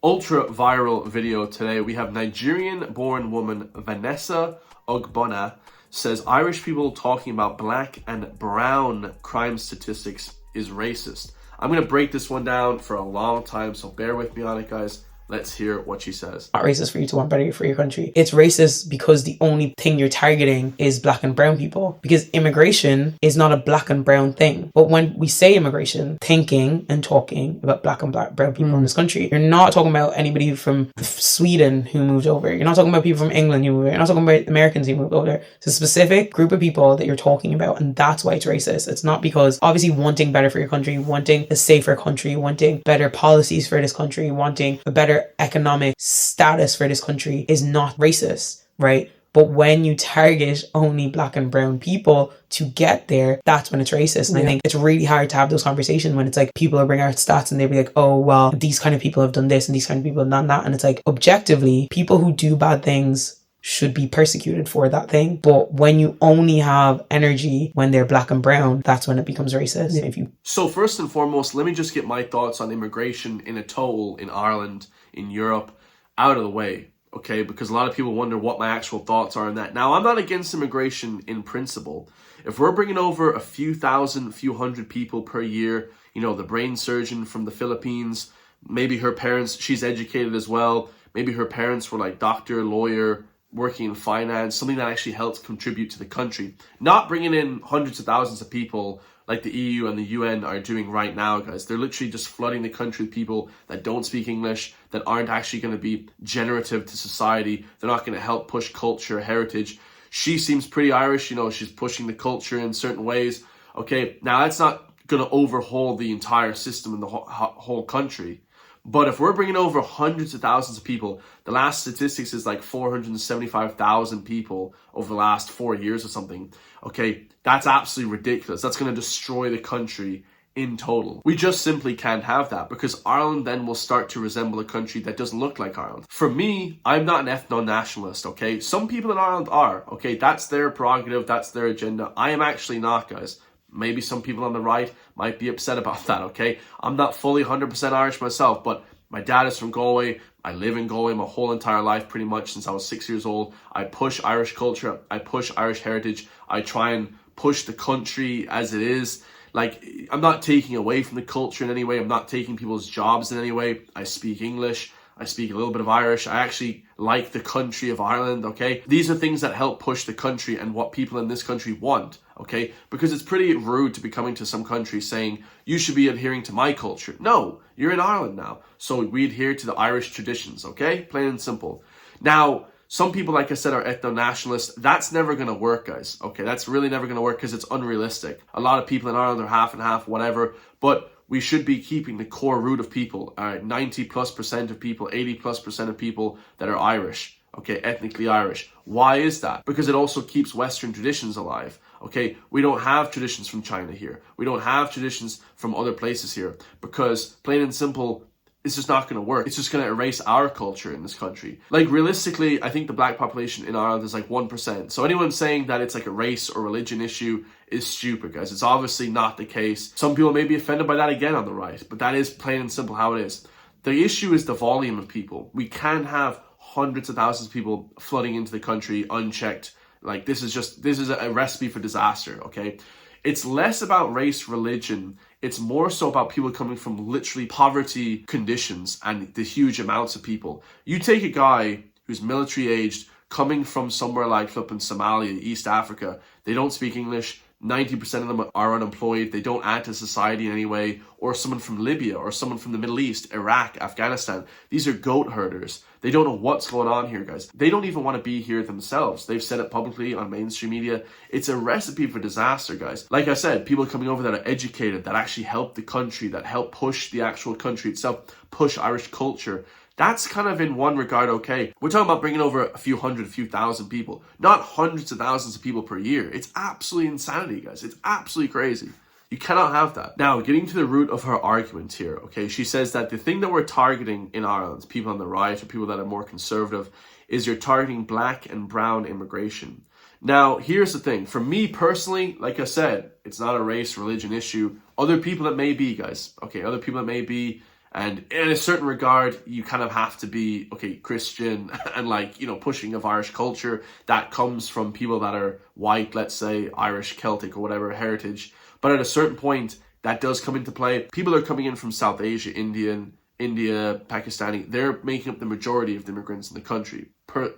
ultra viral video today. We have Nigerian-born woman Vanessa Ogbonna says Irish people talking about black and brown crime statistics is racist. I'm going to break this one down for a long time, so bear with me on it, guys. Let's hear what she says. Not racist for you to want better for your country. It's racist because the only thing you're targeting is black and brown people. Because immigration is not a black and brown thing. But when we say immigration, thinking and talking about black and brown people in this country, you're not talking about anybody from Sweden who moved over. You're not talking about people from England who moved over. You're not talking about Americans who moved over there. It's a specific group of people that you're talking about, and that's why it's racist. It's not because obviously wanting better for your country, wanting a safer country, wanting better policies for this country, wanting a better economic status for this country is not racist, right? But when you target only black and brown people to get there, that's when it's racist. And I think it's really hard to have those conversations when it's like people will bring out stats and they'll be like, oh, well, these kind of people have done this and these kind of people have done that. And it's like, objectively, people who do bad things should be persecuted for that thing. But when you only have energy when they're black and brown, that's when it becomes racist. So first and foremost, let me just get my thoughts on immigration in a total in Ireland, in Europe, out of the way, okay? Because a lot of people wonder what my actual thoughts are on that. Now, I'm not against immigration in principle. If we're bringing over a few thousand, few hundred people per year, you know, the brain surgeon from the Philippines, maybe her parents, she's educated as well. Maybe her parents were like doctor, lawyer, working in finance, something that actually helps contribute to the country. Not bringing in hundreds of thousands of people like the EU and the UN are doing right now, guys. They're literally just flooding the country with people that don't speak English, that aren't actually going to be generative to society. They're not going to help push culture, heritage. She seems pretty Irish, you know, she's pushing the culture in certain ways. Okay, now that's not going to overhaul the entire system in the whole country. But if we're bringing over hundreds of thousands of people, the last statistics is like 475,000 people over the last 4 years or something. Okay, that's absolutely ridiculous. That's going to destroy the country in total. We just simply can't have that, because Ireland then will start to resemble a country that doesn't look like Ireland. For me, I'm not an ethno-nationalist, okay? Some people in Ireland are, okay? That's their prerogative, that's their agenda. I am actually not, guys. Maybe some people on the right might be upset about that, okay? I'm not fully 100% Irish myself, but my dad is from Galway. I live in Galway my whole entire life, pretty much since I was 6 years old. I push Irish culture. I push Irish heritage. I try and push the country as it is. Like, I'm not taking away from the culture in any way. I'm not taking people's jobs in any way. I speak English. I speak a little bit of Irish. I actually like the country of Ireland, okay? These are things that help push the country and what people in this country want, okay? Because it's pretty rude to be coming to some country saying, you should be adhering to my culture. No, you're in Ireland now. So we adhere to the Irish traditions, okay? Plain and simple. Now, some people, like I said, are ethno-nationalists. That's never going to work, guys, okay? That's really never going to work because it's unrealistic. A lot of people in Ireland are half and half, whatever, but we should be keeping the core root of people, 90+% of people, 80+% of people that are Irish, okay, ethnically Irish. Why is that? Because it also keeps Western traditions alive, okay? We don't have traditions from China here. We don't have traditions from other places here, because plain and simple, it's just not going to work. It's just going to erase our culture in this country. Like, realistically, I think the black population in Ireland is like 1%. So anyone saying that it's like a race or religion issue is stupid, guys. It's obviously not the case. Some people may be offended by that again on the right, but that is plain and simple how it is. The issue is the volume of people. We can't have hundreds of thousands of people flooding into the country unchecked. Like, this is a recipe for disaster, okay? It's less about race, religion. It's more so about people coming from literally poverty conditions and the huge amounts of people. You take a guy who's military aged, coming from somewhere like flipping Somalia, East Africa. They don't speak English. 90% of them are unemployed. They don't add to society in any way. Or someone from Libya, or someone from the Middle East, Iraq, Afghanistan. These are goat herders. They don't know what's going on here, guys. They don't even want to be here themselves. They've said it publicly on mainstream media. It's a recipe for disaster, guys. Like I said, people coming over that are educated, that actually help the country, that help push the actual country itself, push Irish culture. That's kind of in one regard okay. We're talking about bringing over a few hundred, a few thousand people, not hundreds of thousands of people per year. It's absolutely insanity, guys. It's absolutely crazy. You cannot have that. Now, getting to the root of her argument here, okay, she says that the thing that we're targeting in Ireland, people on the right or people that are more conservative, is you're targeting black and brown immigration. Now, here's the thing. For me personally, like I said, it's not a race, religion issue. Other people it may be, guys. Okay, other people it may be. And in a certain regard, you kind of have to be, okay, Christian and like, you know, pushing of Irish culture. That comes from people that are white, let's say Irish, Celtic or whatever heritage. But at a certain point, that does come into play. People are coming in from South Asia, India, Pakistani. They're making up the majority of the immigrants in the country,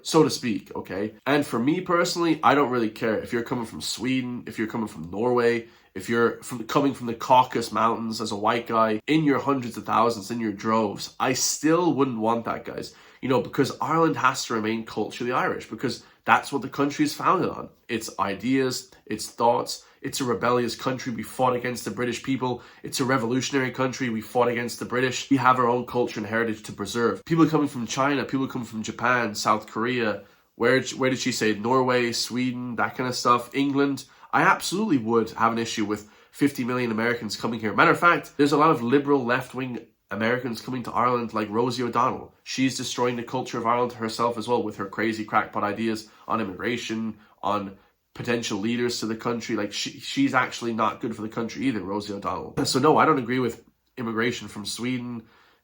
so to speak, okay? And for me personally, I don't really care if you're coming from Sweden, if you're coming from Norway, if you're coming from the Caucasus Mountains as a white guy, in your hundreds of thousands, in your droves. I still wouldn't want that, guys. You know, because Ireland has to remain culturally Irish, because that's what the country is founded on. Its ideas, its thoughts. It's a rebellious country. We fought against the British people. It's a revolutionary country. We fought against the British. We have our own culture and heritage to preserve. People coming from China, people coming from Japan, South Korea, where did she say? Norway, Sweden, that kind of stuff, England. I absolutely would have an issue with 50 million Americans coming here. Matter of fact, there's a lot of liberal left-wing Americans coming to Ireland like Rosie O'Donnell. She's destroying the culture of Ireland herself as well with her crazy crackpot ideas on immigration, on potential leaders to the country. Like she's actually not good for the country either, Rosie O'Donnell. So no, I don't agree with immigration from Sweden,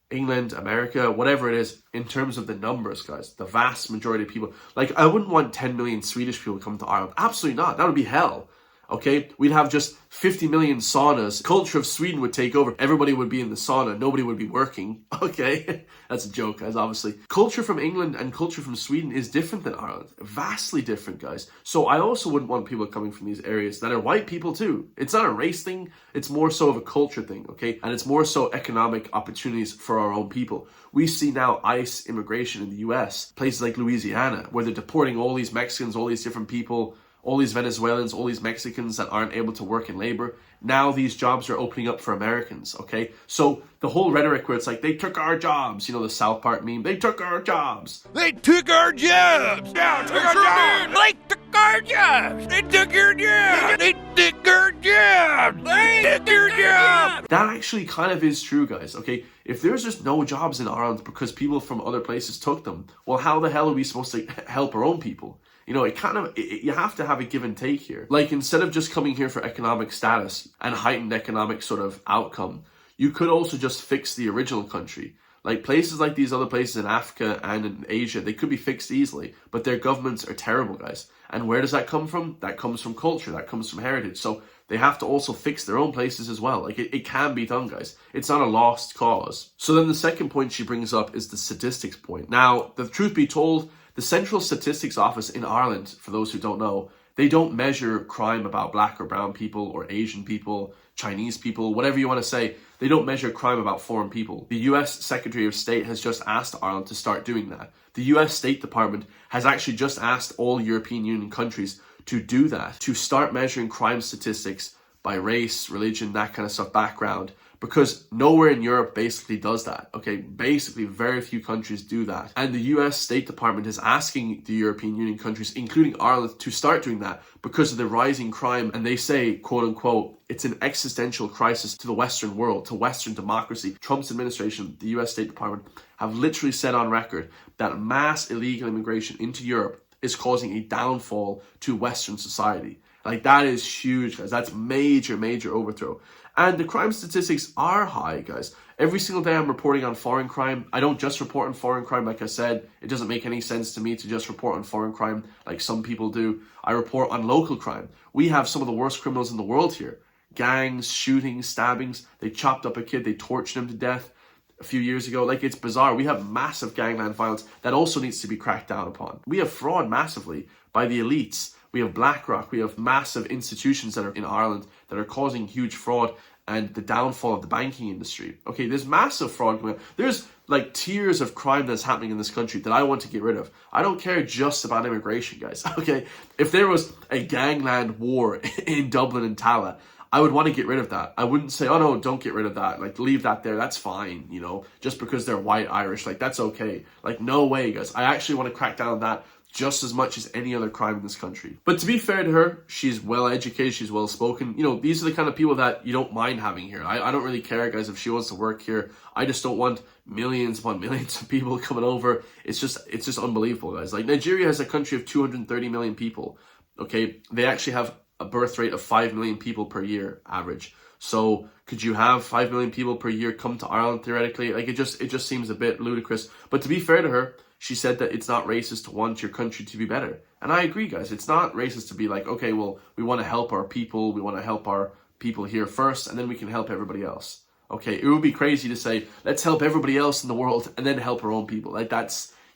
England, America, whatever it is, in terms of the numbers, guys. The vast majority of people. Like, I wouldn't want 10 million Swedish people to come to Ireland. Absolutely not. That would be hell. Okay, we'd have just 50 million saunas. Culture of Sweden would take over. Everybody would be in the sauna. Nobody would be working. Okay, that's a joke, guys, obviously. Culture from England and culture from Sweden is different than Ireland. Vastly different, guys. So I also wouldn't want people coming from these areas that are white people too. It's not a race thing. It's more so of a culture thing, okay? And it's more so economic opportunities for our own people. We see now ICE immigration in the US, places like Louisiana, where they're deporting all these Mexicans, all these different people, all these Venezuelans, all these Mexicans that aren't able to work in labor. Now these jobs are opening up for Americans, okay? So the whole rhetoric where it's like, they took our jobs, you know, the South Park meme, they took our jobs. They took our jobs! Yeah, took our jobs! They took our jobs! They took your jobs! They took our jobs! They took your jobs! That actually kind of is true, guys, okay? If there's just no jobs in Ireland because people from other places took them, well, how the hell are we supposed to help our own people? You know, you have to have a give and take here. Like, instead of just coming here for economic status and heightened economic sort of outcome, you could also just fix the original country. Like, places like these other places in Africa and in Asia, they could be fixed easily, but their governments are terrible, guys. And where does that come from? That comes from culture, that comes from heritage. So they have to also fix their own places as well. Like, it can be done, guys. It's not a lost cause. So then the second point she brings up is the statistics point. Now, the truth be told, the Central Statistics Office in Ireland, for those who don't know, they don't measure crime about black or brown people or Asian people, Chinese people, whatever you want to say. They don't measure crime about foreign people. The US Secretary of State has just asked Ireland to start doing that. The US State Department has actually just asked all European Union countries to do that, to start measuring crime statistics by race, religion, that kind of stuff, background, because nowhere in Europe basically does that, okay? Basically, very few countries do that. And the US State Department is asking the European Union countries, including Ireland, to start doing that because of the rising crime. And they say, quote unquote, it's an existential crisis to the Western world, to Western democracy. Trump's administration, the US State Department, have literally said on record that mass illegal immigration into Europe is causing a downfall to Western society. Like, that is huge, guys. That's major, major overthrow. And the crime statistics are high, guys. Every single day I'm reporting on foreign crime. I don't just report on foreign crime, like I said. It doesn't make any sense to me to just report on foreign crime like some people do. I report on local crime. We have some of the worst criminals in the world here. Gangs, shootings, stabbings. They chopped up a kid. They tortured him to death a few years ago. Like, it's bizarre. We have massive gangland violence that also needs to be cracked down upon. We have fraud massively by the elites. We have BlackRock. We have massive institutions that are in Ireland that are causing huge fraud and the downfall of the banking industry. Okay, there's massive fraud going on. There's like tiers of crime that's happening in this country that I want to get rid of. I don't care just about immigration, guys. Okay, if there was a gangland war in Dublin and Tala, I would want to get rid of that. I wouldn't say, oh no, don't get rid of that. Like, leave that there. That's fine, you know, just because they're white Irish. Like, that's okay. Like, no way, guys. I actually want to crack down on that just as much as any other crime in this country. But to be fair to her, she's well educated, she's well spoken. You know, these are the kind of people that you don't mind having here. I don't really care, guys, if she wants to work here. I just don't want millions upon millions of people coming over. It's just unbelievable, guys. Like, Nigeria has a country of 230 million people. Okay, they actually have a birth rate of 5 million people per year average. So could you have 5 million people per year come to Ireland theoretically? Like it just seems a bit ludicrous. But to be fair to her, she said that it's not racist to want your country to be better. And I agree, guys. It's not racist to be like, okay, well, we want to help our people. We want to help our people here first, and then we can help everybody else. Okay, it would be crazy to say, let's help everybody else in the world and then help our own people. Like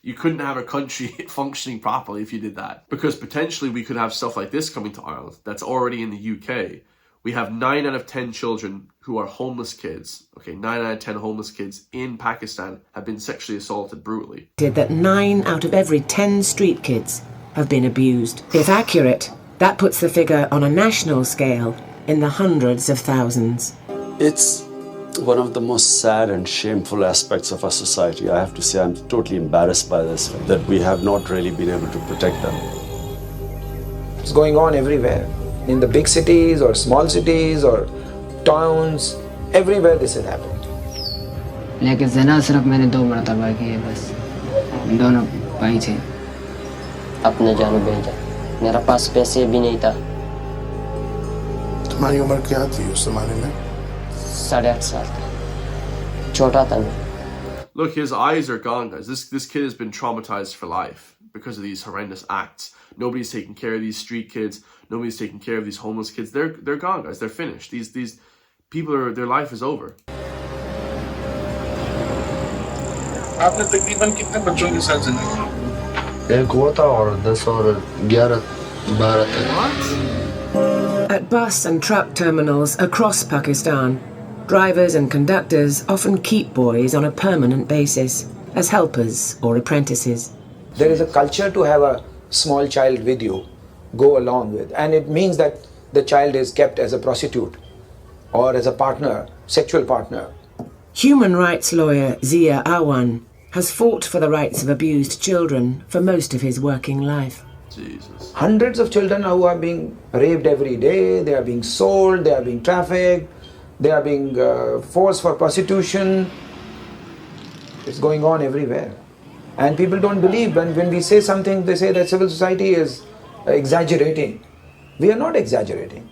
you couldn't have a country functioning properly if you did that. Because potentially we could have stuff like this coming to Ireland that's already in the UK. We have 9 out of 10 children who are homeless kids. Okay, 9 out of 10 homeless kids in Pakistan have been sexually assaulted brutally. That 9 out of every 10 street kids have been abused. If accurate, that puts the figure on a national scale in the hundreds of thousands. It's one of the most sad and shameful aspects of our society. I have to say I'm totally embarrassed by this, that we have not really been able to protect them. It's going on everywhere. In the big cities or small cities or towns, everywhere this is happening. लेकिन जना सिर्फ मैंने 2 मरतबा की है बस दोनों भाई थे अपने जानू भेजा मेरा पास पैसे भी नहीं था तुम्हारी उम्र क्या थी उस जमाने में 8.5 साल था छोटा था मैं Look, his eyes are gone, guys. This kid has been traumatized for life because of these horrendous acts. Nobody's taking care of these street kids. Nobody's taking care of these homeless kids. They're gone, guys. They're finished. These people their life is over. आपने तकरीबन कितने बच्चों के साथ जिंदगी एक हुआ था और 10 और 11 12 तक. At bus and truck terminals across Pakistan, drivers and conductors often keep boys on a permanent basis as helpers or apprentices. There is a culture to have a small child with you, go along with, and it means that the child is kept as a prostitute or as a partner, sexual partner. Human rights lawyer Zia Awan has fought for the rights of abused children for most of his working life. Jesus. Hundreds of children who are being raped every day, they are being sold, they are being trafficked, they are being forced for prostitution. It's going on everywhere. And people don't believe when we say something, they say that civil society is exaggerating. We are not exaggerating.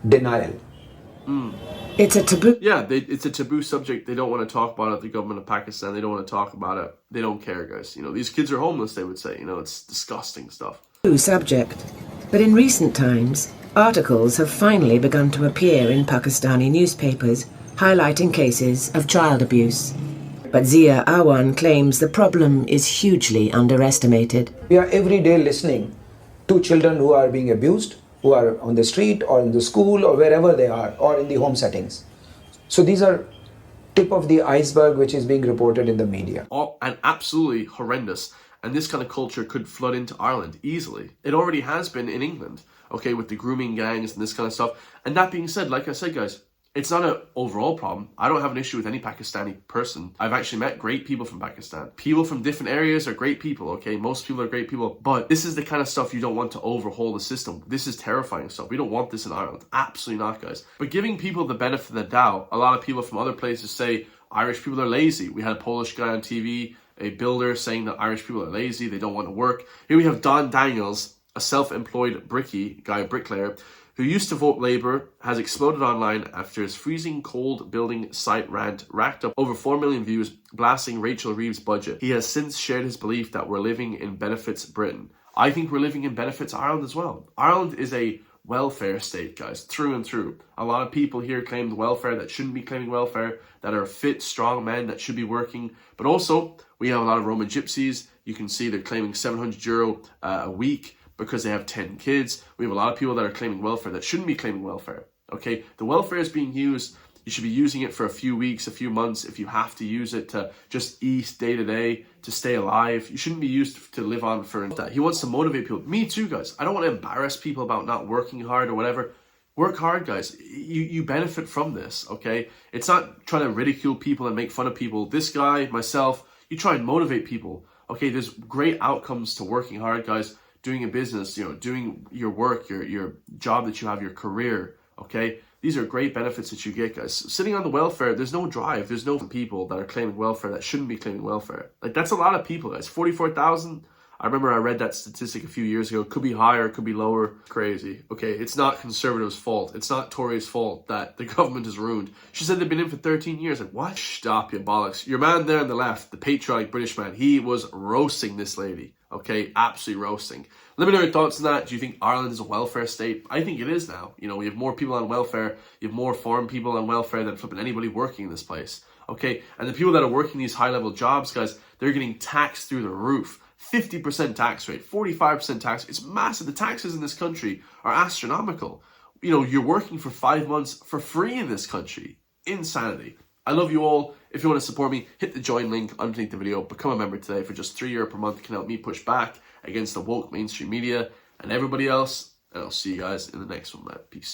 Denial. It's a taboo. Yeah, it's a taboo subject. They don't want to talk about it. The government of Pakistan, they don't want to talk about it. They don't care, guys. You know, these kids are homeless, they would say. You know, it's disgusting stuff. Subject. But in recent times, articles have finally begun to appear in Pakistani newspapers highlighting cases of child abuse. But Zia Awan claims the problem is hugely underestimated. We are every day listening to children who are being abused, who are on the street or in the school or wherever they are, or in the home settings. So these are tip of the iceberg which is being reported in the media. And absolutely horrendous. And this kind of culture could flood into Ireland easily. It already has been in England, okay, with the grooming gangs and this kind of stuff. And that being said, like I said, guys, it's not an overall problem. I don't have an issue with any Pakistani person. I've actually met great people from Pakistan. People from different areas are great people, okay? Most people are great people. But this is the kind of stuff you don't want to overhaul the system. This is terrifying stuff. We don't want this in Ireland. Absolutely not, guys. But giving people the benefit of the doubt, a lot of people from other places say Irish people are lazy. We had a Polish guy on TV, a builder, saying that Irish people are lazy. They don't want to work. Here we have Don Daniels, a self-employed bricklayer, who used to vote Labour, has exploded online after his freezing cold building site rant racked up over 4 million views, blasting Rachel Reeves' budget. He has since shared his belief that we're living in benefits Britain. I think we're living in benefits Ireland as well. Ireland is a welfare state, guys, through and through. A lot of people here claim welfare that shouldn't be claiming welfare, that are fit, strong men that should be working. But also, we have a lot of Roman gypsies. You can see they're claiming €700 a week because they have 10 kids. We have a lot of people that are claiming welfare that shouldn't be claiming welfare. Okay, the welfare is being used. You should be using it for a few weeks, a few months. If you have to use it to just eat day to day, to stay alive, you shouldn't be used to live on for that. He wants to motivate people. Me too, guys. I don't want to embarrass people about not working hard or whatever. Work hard, guys. You benefit from this, okay? It's not trying to ridicule people and make fun of people. This guy, myself, you try and motivate people. Okay, there's great outcomes to working hard, guys. Doing a business, you know, doing your work, your job that you have, your career, okay? These are great benefits that you get, guys. Sitting on the welfare, there's no drive. There's no people that are claiming welfare that shouldn't be claiming welfare. Like, that's a lot of people, guys. 44,000. I remember I read that statistic a few years ago. Could be higher, could be lower. Crazy. Okay, it's not Conservatives' fault. It's not Tories' fault that the government is ruined. She said they've been in for 13 years. Like, what? Stop, you bollocks. Your man there on the left, the patriotic British man, he was roasting this lady. Okay, absolutely roasting. Let me know your thoughts on that. Do you think Ireland is a welfare state? I think it is now. You know, we have more people on welfare. You have more foreign people on welfare than flipping anybody working in this place. Okay, and the people that are working these high-level jobs, guys, they're getting taxed through the roof. 50% tax rate, 45% tax. It's massive. The taxes in this country are astronomical. You know, you're working for 5 months for free in this country. Insanity. I love you all. If you want to support me, hit the join link underneath the video. Become a member today for just €3 per month. It can help me push back against the woke mainstream media and everybody else. And I'll see you guys in the next one, man. Peace.